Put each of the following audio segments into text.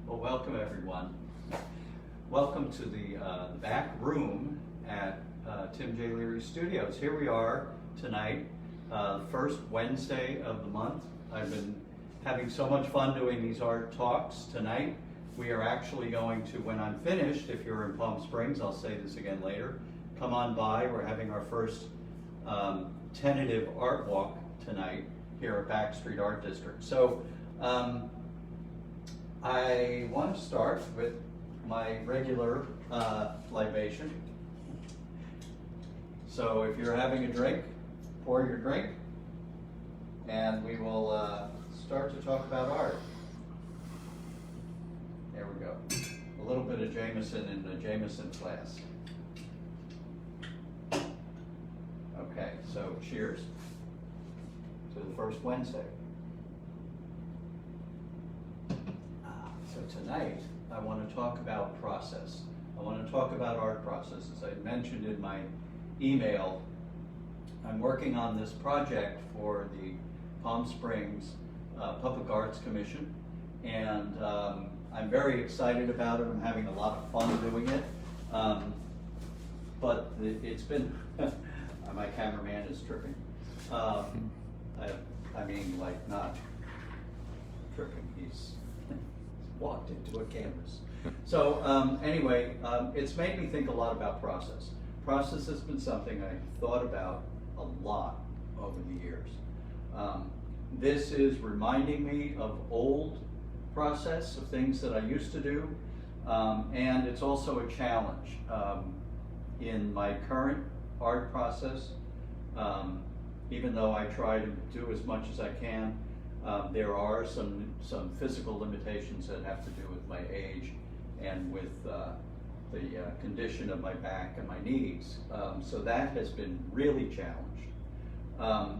Well, welcome everyone. Welcome to the back room at Tim J. Leary Studios. Here we are tonight, first Wednesday of the month. I've been having so much fun doing these art talks. Tonight we are actually going to, when I'm finished, if you're in Palm Springs, I'll say this again later, come on by. We're having our first tentative art walk tonight here at Back Street Art District. So I want to start with my regular libation. So if you're having a drink, pour your drink, and we will start to talk about art. There we go. A little bit of Jameson in the Jameson class. Okay, so cheers to the first Wednesday. So tonight, I want to talk about process. I want to talk about art process. As I mentioned in my email, I'm working on this project for the Palm Springs Public Arts Commission, and I'm very excited about it. I'm having a lot of fun doing it, but it's been, my cameraman is tripping. I mean, like, not tripping, he's walked into a canvas. So anyway, it's made me think a lot about process. Process has been something I've thought about a lot over the years. This is reminding me of old process, of things that I used to do, and it's also a challenge in my current art process. Even though I try to do as much as I can, there are some physical limitations that have to do with my age and with the condition of my back and my knees. So that has been really challenged.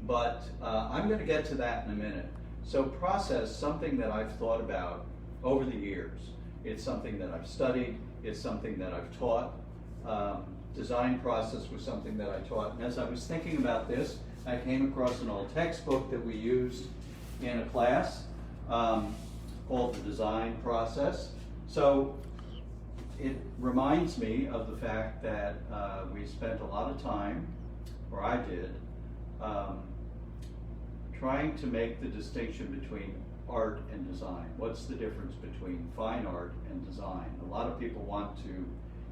But I'm going to get to that in a minute. So process, something that I've thought about over the years. It's something that I've studied. It's something that I've taught. Design process was something that I taught. And as I was thinking about this, I came across an old textbook that we used in a class called the design process. So it reminds me of the fact that we spent a lot of time, or I did, trying to make the distinction between art and design. What's the difference between fine art and design? A lot of people want to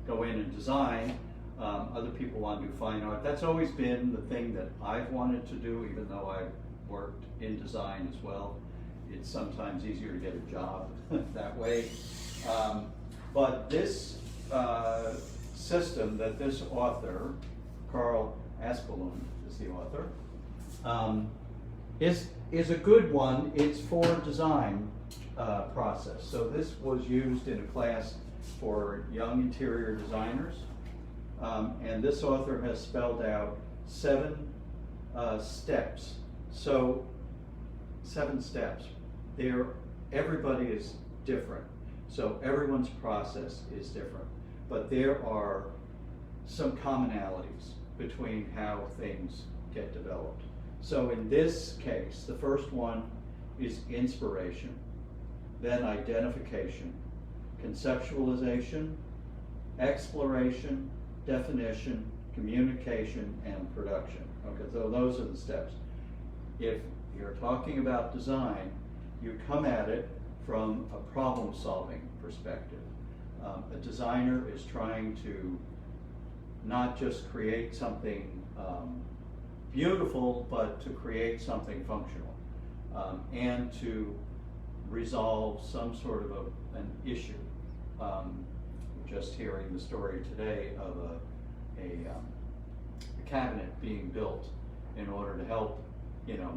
go in and design. Other people want to do fine art. That's always been the thing that I've wanted to do, even though I've worked in design as well. It's sometimes easier to get a job that way. But this system that this author, Karl Asplund is the author, is a good one. It's for design process. So this was used in a class for young interior designers. And this author has spelled out 7 steps. So 7 steps. Everybody is different. So everyone's process is different. But there are some commonalities between how things get developed. So in this case, the first one is inspiration, then identification, conceptualization, exploration, definition, communication, and production. Okay, so those are the steps. If you're talking about design, you come at it from a problem-solving perspective. A designer is trying to not just create something beautiful, but to create something functional and to resolve some sort of an issue. Just hearing the story today of a cabinet being built in order to help,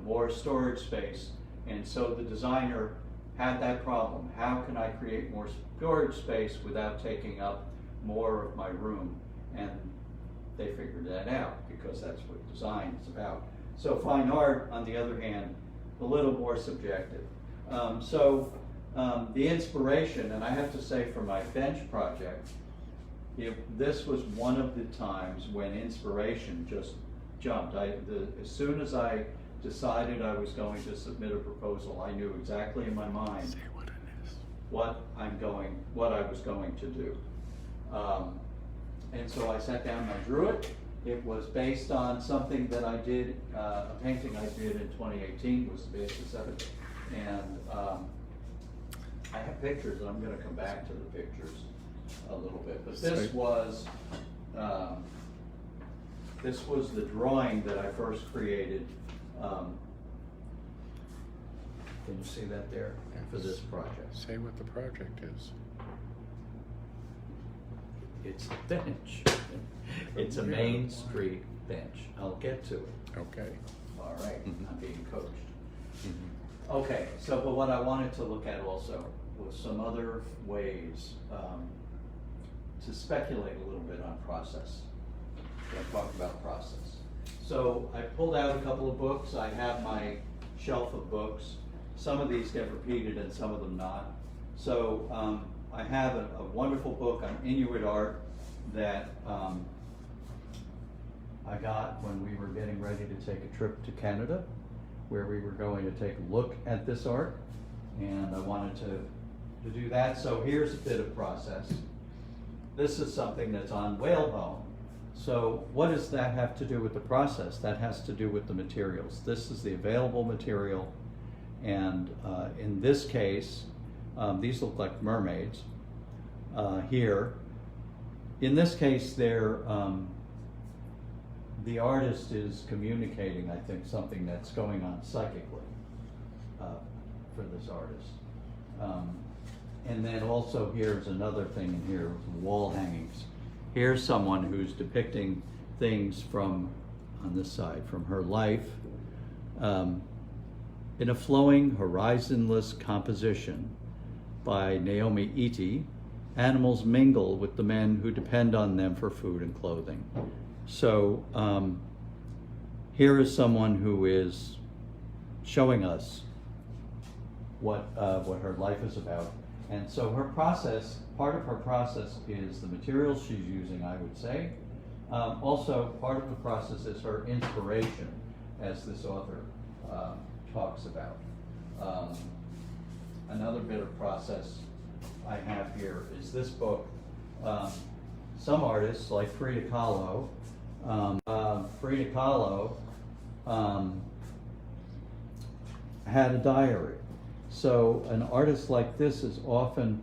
more storage space. And so the designer had that problem. How can I create more storage space without taking up more of my room? And they figured that out because that's what design is about. So fine art, on the other hand, a little more subjective. The inspiration, and I have to say for my bench project, this was one of the times when inspiration just jumped. As soon as I decided I was going to submit a proposal, I knew exactly in my mind what I was going to do. And so I sat down and I drew it. It was based on something that I did, a painting I did in 2018 was the basis of it. And I have pictures, and I'm gonna come back to the pictures a little bit. But this was the drawing that I first created. Can you see that there for this project? Say what the project is. It's a bench. It's a Main Street bench. I'll get to it. Okay. All right, Mhm. I'm being coached. Mhm. Okay, so but what I wanted to look at also was some other ways to speculate a little bit on process. When I talk about process. So I pulled out a couple of books. I have my shelf of books. Some of these get repeated and some of them not. So I have a wonderful book on Inuit art that I got when we were getting ready to take a trip to Canada, where we were going to take a look at this art, and I wanted to do that. So here's a bit of process. This is something that's on whalebone. So what does that have to do with the process? That has to do with the materials. This is the available material, and in this case, these look like mermaids here. In this case, the artist is communicating, I think, something that's going on psychically for this artist. And then also here's another thing in here, wall hangings. Here's someone who's depicting things from, on this side, from her life in a flowing, horizonless composition by Naomi Iti. Animals mingle with the men who depend on them for food and clothing. So here is someone who is showing us what her life is about. And so her process, part of her process is the materials she's using, I would say. Also, part of the process is her inspiration, as this author talks about. Another bit of process I have here is this book. Some artists, like Frida Kahlo, had a diary. So an artist like this is often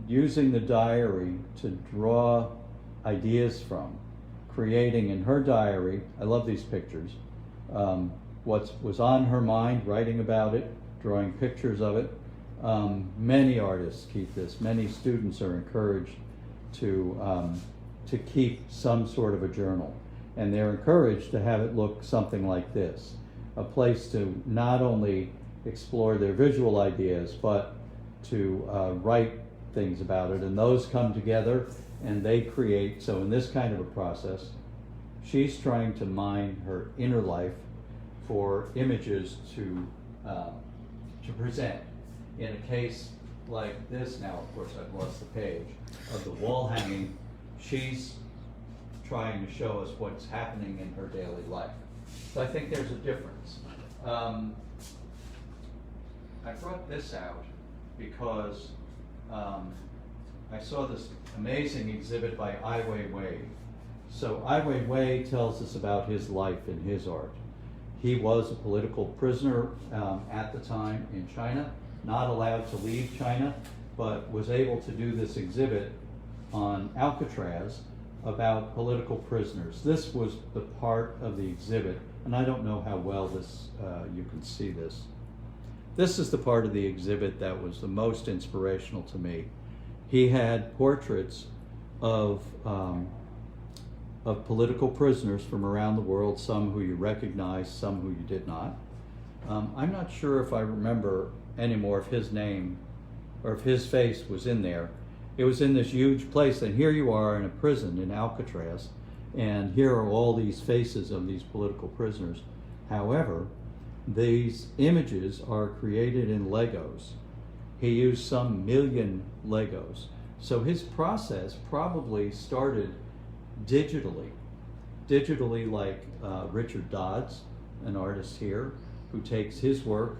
using the diary to draw ideas from, creating in her diary, I love these pictures, what was on her mind, writing about it, drawing pictures of it. Many artists keep this. Many students are encouraged to keep some sort of a journal. And they're encouraged to have it look something like this, a place to not only explore their visual ideas, but to write things about it. And those come together and they create, so in this kind of a process, she's trying to mine her inner life for images to present. In a case like this, now of course I've lost the page, of the wall hanging, she's trying to show us what's happening in her daily life. So I think there's a difference. I brought this out because I saw this amazing exhibit by Ai Weiwei. So Ai Weiwei tells us about his life and his art. He was a political prisoner at the time in China, not allowed to leave China, but was able to do this exhibit on Alcatraz about political prisoners. This was the part of the exhibit, and I don't know how well this you can see this. This is the part of the exhibit that was the most inspirational to me. He had portraits of political prisoners from around the world, some who you recognized, some who you did not. I'm not sure if I remember anymore if his name or if his face was in there. It was in this huge place, and here you are in a prison in Alcatraz, and here are all these faces of these political prisoners. However, these images are created in Legos. He used some million Legos. So his process probably started digitally like Richard Dodds, an artist here, who takes his work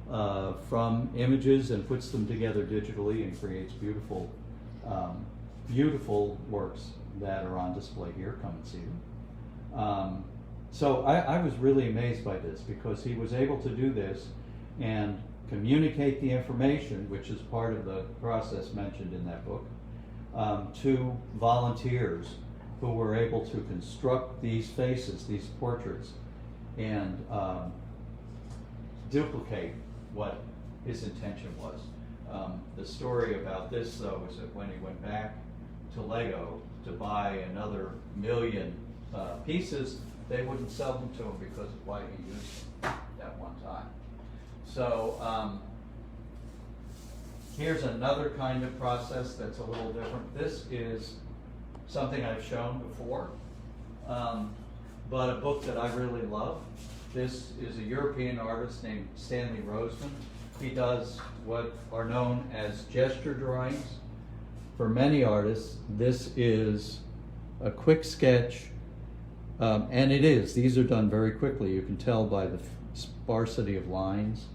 from images and puts them together digitally and creates beautiful works that are on display here. Come and see them. So I was really amazed by this, because he was able to do this and communicate the information, which is part of the process mentioned in that book, to volunteers who were able to construct these faces, these portraits, and duplicate what his intention was. The story about this, though, is that when he went back to Lego to buy another million pieces, they wouldn't sell them to him because of why he used them that one time. So here's another kind of process that's a little different. This is something I've shown before, but a book that I really love. This is a European artist named Stanley Roseman. He does what are known as gesture drawings. For many artists, this is a quick sketch, and it is. These are done very quickly. You can tell by the sparsity of lines.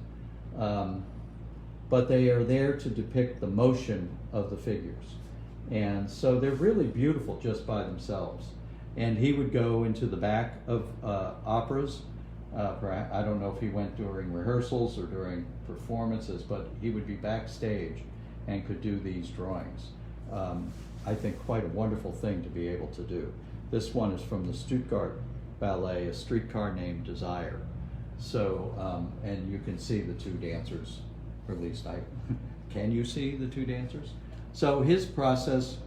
But they are there to depict the motion of the figures. And so they're really beautiful just by themselves. And he would go into the back of operas. I don't know if he went during rehearsals or during performances, but he would be backstage and could do these drawings. I think quite a wonderful thing to be able to do. This one is from the Stuttgart Ballet, A Streetcar Named Desire. So, and you can see the two dancers, or at least can you see the two dancers? So his process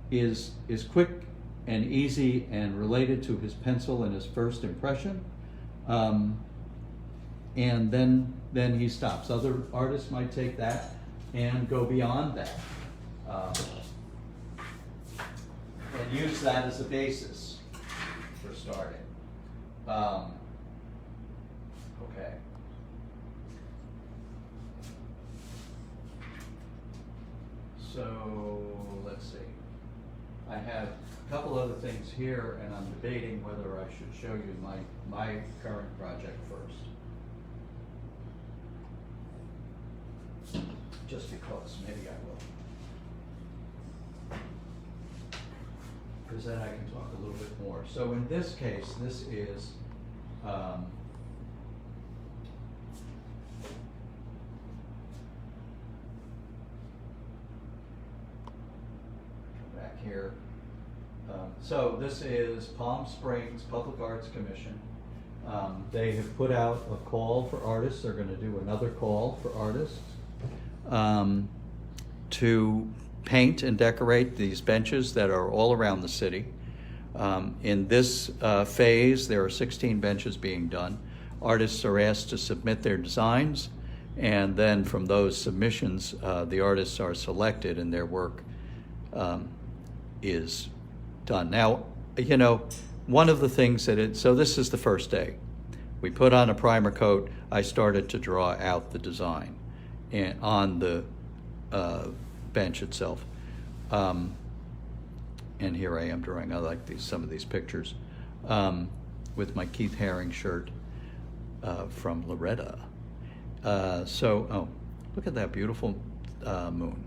is quick and easy and related to his pencil and his first impression. And then he stops. Other artists might take that and go beyond that. And use that as a basis for starting. Okay. So let's see. I have a couple other things here, and I'm debating whether I should show you my current project first. Just because, maybe I will. Because then I can talk a little bit more. So in this case, this is back here. So this is Palm Springs Public Arts Commission. They have put out a call for artists. They're going to do another call for artists to paint and decorate these benches that are all around the city. In this phase, there are 16 benches being done. Artists are asked to submit their designs, and then from those submissions, the artists are selected and their work is done. Now, you know, one of the things so this is the first day. We put on a primer coat. I started to draw out the design and on the bench itself. And here I am drawing. I like some of these pictures with my Keith Haring shirt from Loretta. Look at that beautiful moon.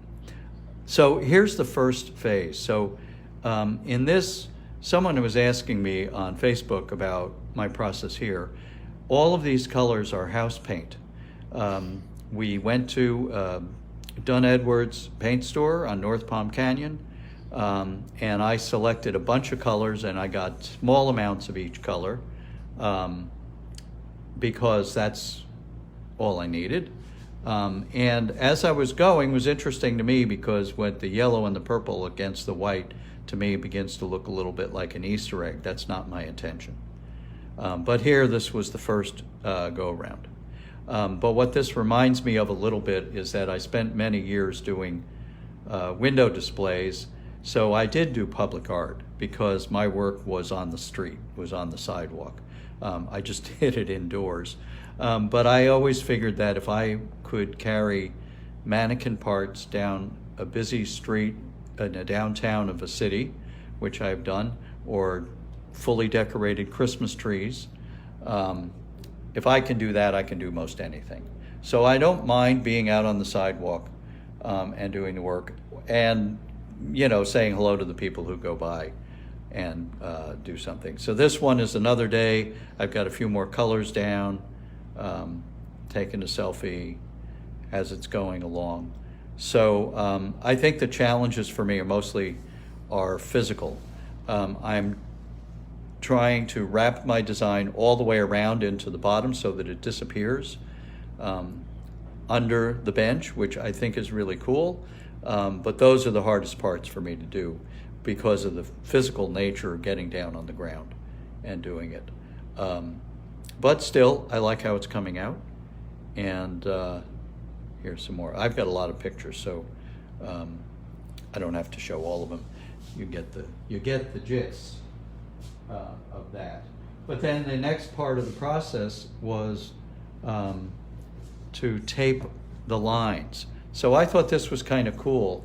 So here's the first phase. So in this, someone was asking me on Facebook about my process here. All of these colors are house paint. We went to Dunn Edwards paint store on North Palm Canyon, and I selected a bunch of colors, and I got small amounts of each color because that's all I needed. And as I was going, it was interesting to me because with the yellow and the purple against the white, to me it begins to look a little bit like an Easter egg. That's not my intention. But here, this was the first go-around. But what this reminds me of a little bit is that I spent many years doing window displays, so I did do public art because my work was on the street, was on the sidewalk. I just did it indoors. But I always figured that if I could carry mannequin parts down a busy street in a downtown of a city, which I've done, or fully decorated Christmas trees, if I can do that, I can do most anything. So I don't mind being out on the sidewalk and doing the work and, saying hello to the people who go by and do something. So this one is another day. I've got a few more colors down, taking a selfie as it's going along. So I think the challenges for me are physical. I'm trying to wrap my design all the way around into the bottom so that it disappears under the bench, which I think is really cool. But those are the hardest parts for me to do because of the physical nature of getting down on the ground and doing it. But still, I like how it's coming out. And here's some more. I've got a lot of pictures, so I don't have to show all of them. You get the gist of that. But then the next part of the process was to tape the lines. So I thought this was kind of cool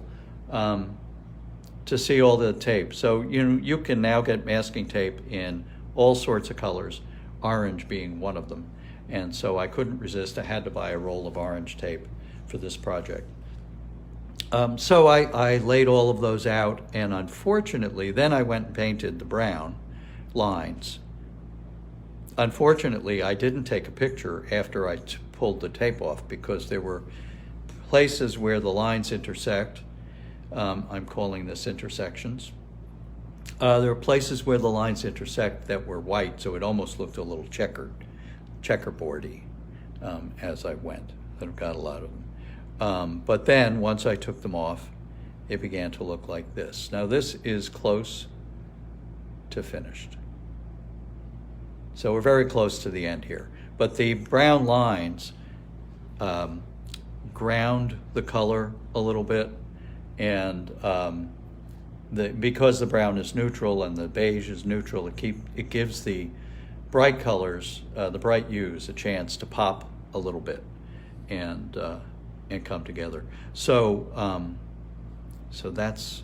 to see all the tape. So you can now get masking tape in all sorts of colors, orange being one of them. And so I couldn't resist. I had to buy a roll of orange tape for this project. So I laid all of those out, and unfortunately, then I went and painted the brown lines. Unfortunately, I didn't take a picture after I pulled the tape off because there were places where the lines intersect. I'm calling this intersections. There were places where the lines intersect that were white, so it almost looked a little checkerboardy as I went. I've got a lot of them. But then once I took them off, it began to look like this. Now this is close to finished. So we're very close to the end here. But the brown lines ground the color a little bit, and because the brown is neutral and the beige is neutral, it gives the bright colors, the bright hues, a chance to pop a little bit and come together. So so that's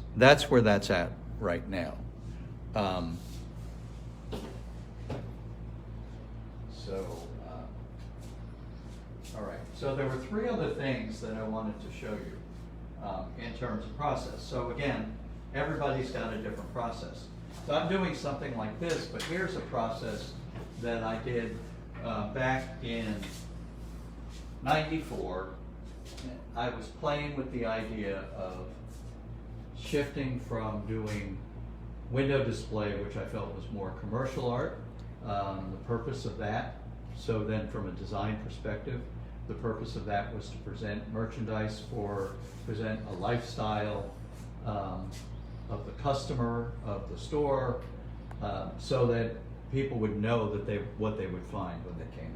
where that's at right now. All right, so there were three other things that I wanted to show you in terms of process. So again, everybody's got a different process. So I'm doing something like this, but here's a process that I did back in '94. I was playing with the idea of shifting from doing window display, which I felt was more commercial art, the purpose of that. So then from a design perspective, the purpose of that was to present merchandise present a lifestyle of the customer, of the store, so that people would know that what they would find when they came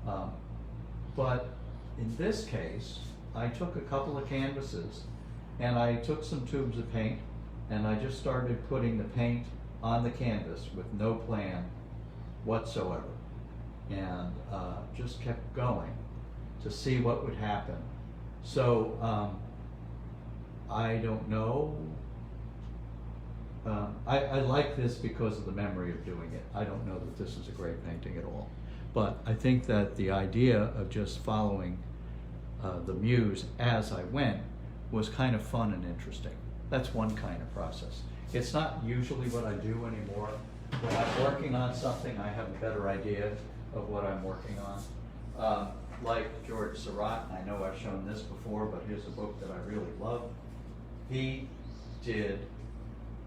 in. But in this case, I took a couple of canvases and I took some tubes of paint and I just started putting the paint on the canvas with no plan whatsoever, and just kept going to see what would happen. So I don't know. I like this because of the memory of doing it. I don't know that this is a great painting at all. But I think that the idea of just following the muse as I went was kind of fun and interesting. That's one kind of process. It's not usually what I do anymore. When I'm working on something, I have a better idea of what I'm working on. Like George Seurat, I know I've shown this before, but here's a book that I really love. He did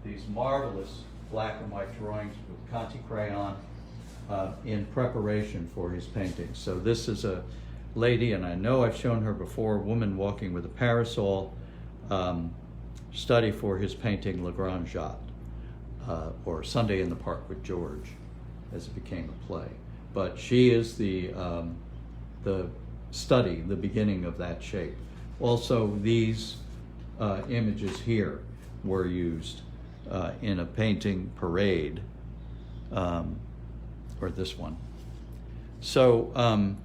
these marvelous black and white drawings with Conte crayon in preparation for his paintings. So this is a lady, and I know I've shown her before, a woman walking with a parasol, study for his painting Le Grand Jatte, or Sunday in the Park with George, as it became a play. But she is the study, the beginning of that shape. Also, these images here were used in a painting parade, or this one. So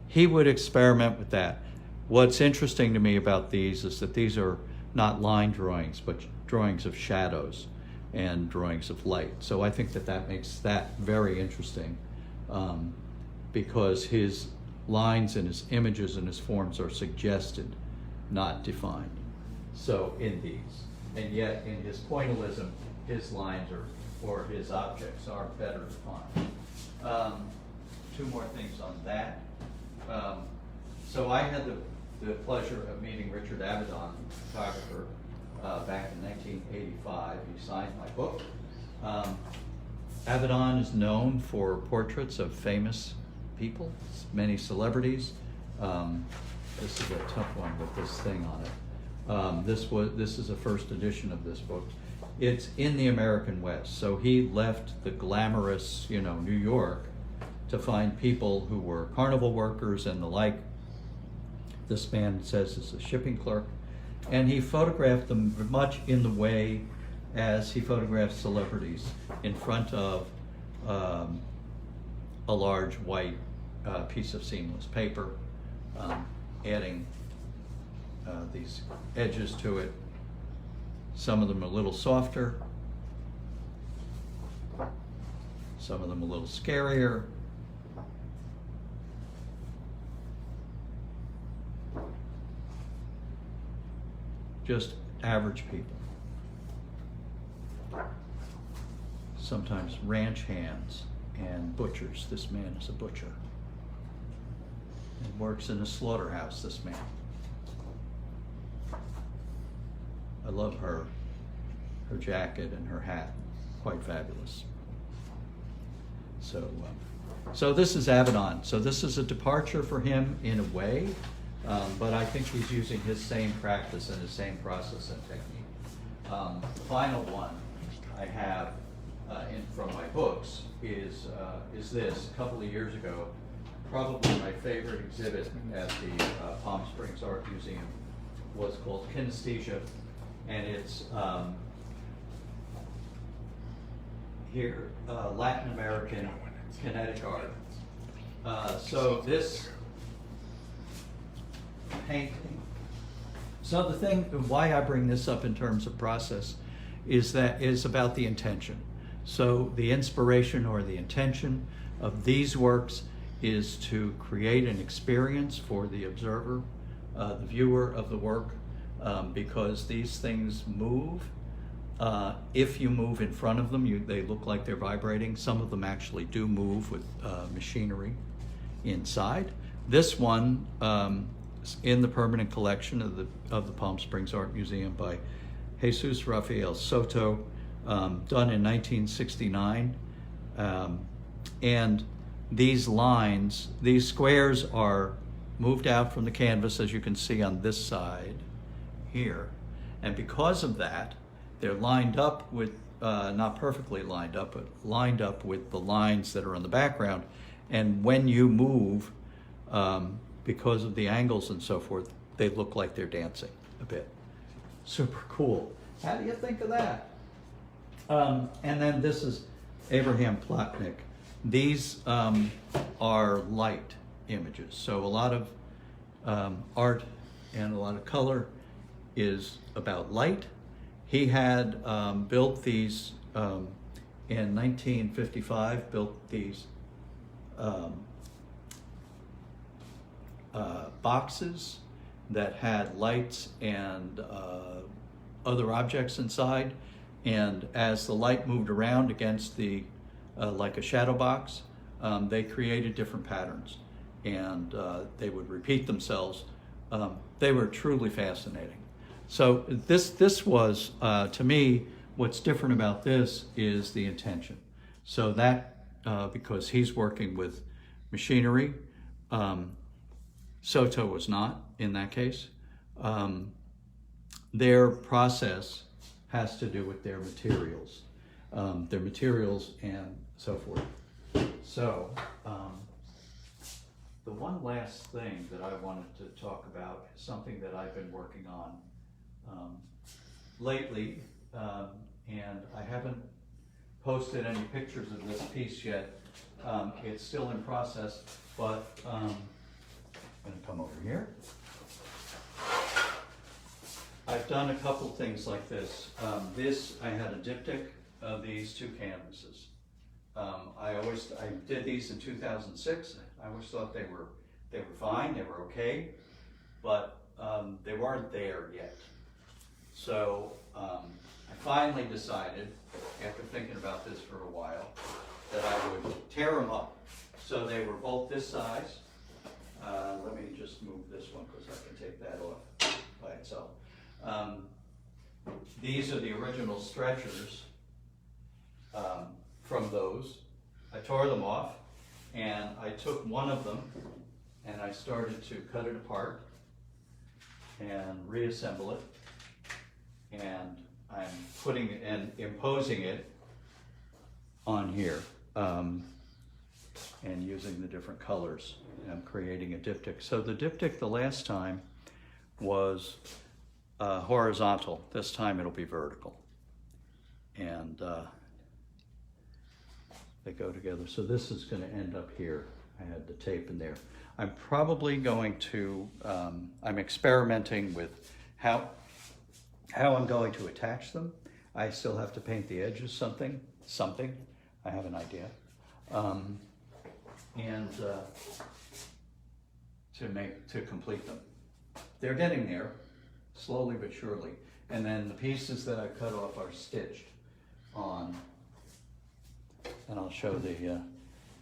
he would experiment with that. What's interesting to me about these is that these are not line drawings, but drawings of shadows and drawings of light. So I think that that makes that very interesting, because his lines and his images and his forms are suggested, not defined. So in these, and yet in his pointillism, his lines or his objects are better defined. Two more things on that. So I had the pleasure of meeting Richard Avedon, photographer, back in 1985. He signed my book. Avedon is known for portraits of famous people, many celebrities. This is a tough one with this thing on it. This is a first edition of this book. It's in the American West, so he left the glamorous, New York to find people who were carnival workers and the like. This man says is a shipping clerk, and he photographed them much in the way as he photographed celebrities in front of a large white piece of seamless paper, adding these edges to it. Some of them a little softer, some of them a little scarier. Just average people. Sometimes ranch hands and butchers. This man is a butcher. And works in a slaughterhouse, this man. I love her jacket and her hat, quite fabulous. So this is Avedon. So this is a departure for him in a way, but I think he's using his same practice and his same process and technique. The final one I have from my books is this. A couple of years ago, probably my favorite exhibit at the Palm Springs Art Museum was called Kinesthesia, and it's here, Latin American kinetic art. So this painting, so the thing, why I bring this up in terms of process is about the intention. So the inspiration or the intention of these works is to create an experience for the observer, the viewer of the work, because these things move. If you move in front of them, they look like they're vibrating. Some of them actually do move with machinery inside. This one is in the permanent collection of the Palm Springs Art Museum by Jesus Rafael Soto, done in 1969. And these lines, these squares are moved out from the canvas, as you can see on this side here. And because of that, they're lined up with, not perfectly lined up, but lined up with the lines that are in the background. And when you move, because of the angles and so forth, they look like they're dancing a bit. Super cool. How do you think of that? And then this is Abraham Plotnick. These are light images. So a lot of art and a lot of color is about light. He had built these in 1955, built these boxes that had lights and other objects inside. And as the light moved around against the, like a shadow box, they created different patterns, and they would repeat themselves. They were truly fascinating. So this was, to me, what's different about this is the intention. So that, because he's working with machinery, Soto was not in that case. Their process has to do with their materials and so forth. So the one last thing that I wanted to talk about is something that I've been working on lately, and I haven't posted any pictures of this piece yet. It's still in process, but I'm going to come over here. I've done a couple things like this. I had a diptych of these two canvases. I did these in 2006. I always thought they were They were fine, they were okay, but they weren't there yet. So I finally decided, after thinking about this for a while, that I would tear them up. So they were both this size. Let me just move this one because I can take that off by itself. These are the original stretchers from those. I tore them off and I took one of them and I started to cut it apart and reassemble it. And I'm putting and imposing it on here and using the different colors. And I'm creating a diptych. So the diptych the last time was horizontal. This time it'll be vertical. And they go together. So this is going to end up here. I had the tape in there. I'm probably going to, I'm experimenting with how I'm going to attach them. I still have to paint the edges something. I have an idea. To complete them. They're getting there, slowly but surely. And then the pieces that I cut off are stitched on, and I'll show the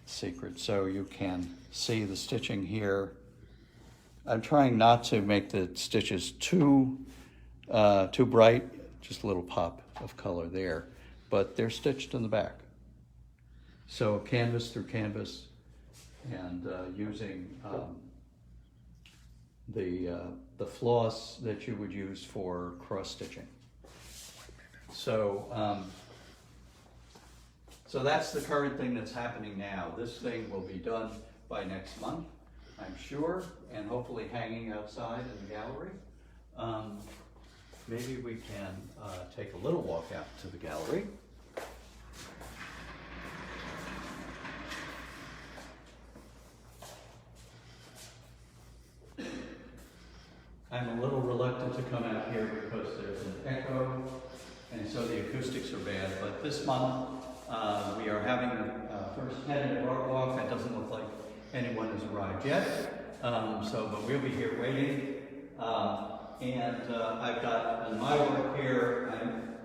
secret so you can see the stitching here. I'm trying not to make the stitches too bright, just a little pop of color there, but they're stitched in the back. So canvas through canvas, and using the floss that you would use for cross stitching. So so that's the current thing that's happening now. This thing will be done by next month, I'm sure, and hopefully hanging outside in the gallery. Maybe we can take a little walk out to the gallery. I'm a little reluctant to come out here because there's an echo, and so the acoustics are bad. But this month, we are having the first tentative art walk. It doesn't look like anyone has arrived yet, but we'll be here waiting. I've got in my work here, I'm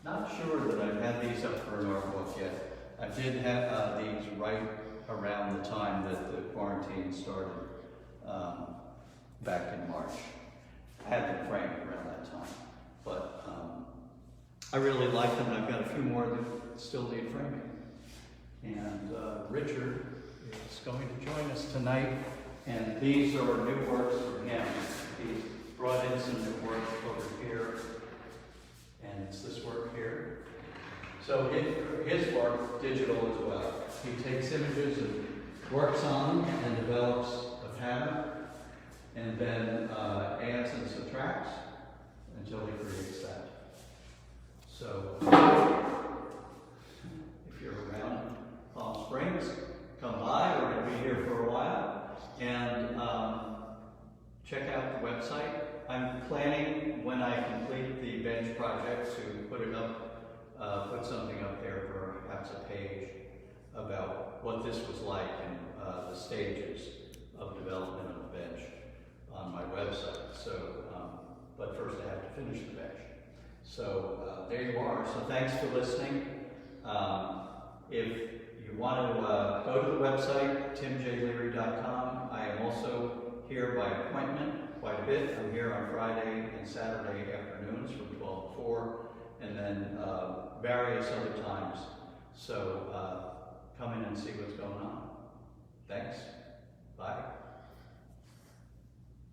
not sure that I've had these up for an art walk yet. I did have these right around the time that the quarantine started. Back in March. I had them framed around that time, but I really like them. I've got a few more that still need framing. And Richard is going to join us tonight, and these are new works for him. He's brought in some new work over here, and it's this work here. So his work, digital as well. He takes images and works on them and develops a pattern, and then adds and subtracts until he creates that. So if you're around Palm Springs, come by. We're going to be here for a while. And check out the website. I'm planning, when I complete the bench project, to put it up, put something up there for perhaps a page about what this was like and the stages of development of the bench on my website. So, but first I have to finish the bench. So there you are. So thanks for listening. If you want to go to the website, timjleary.com. I am also here by appointment quite a bit. I'm here on Friday and Saturday afternoons from 12 to 4, and then various other times. So come in and see what's going on.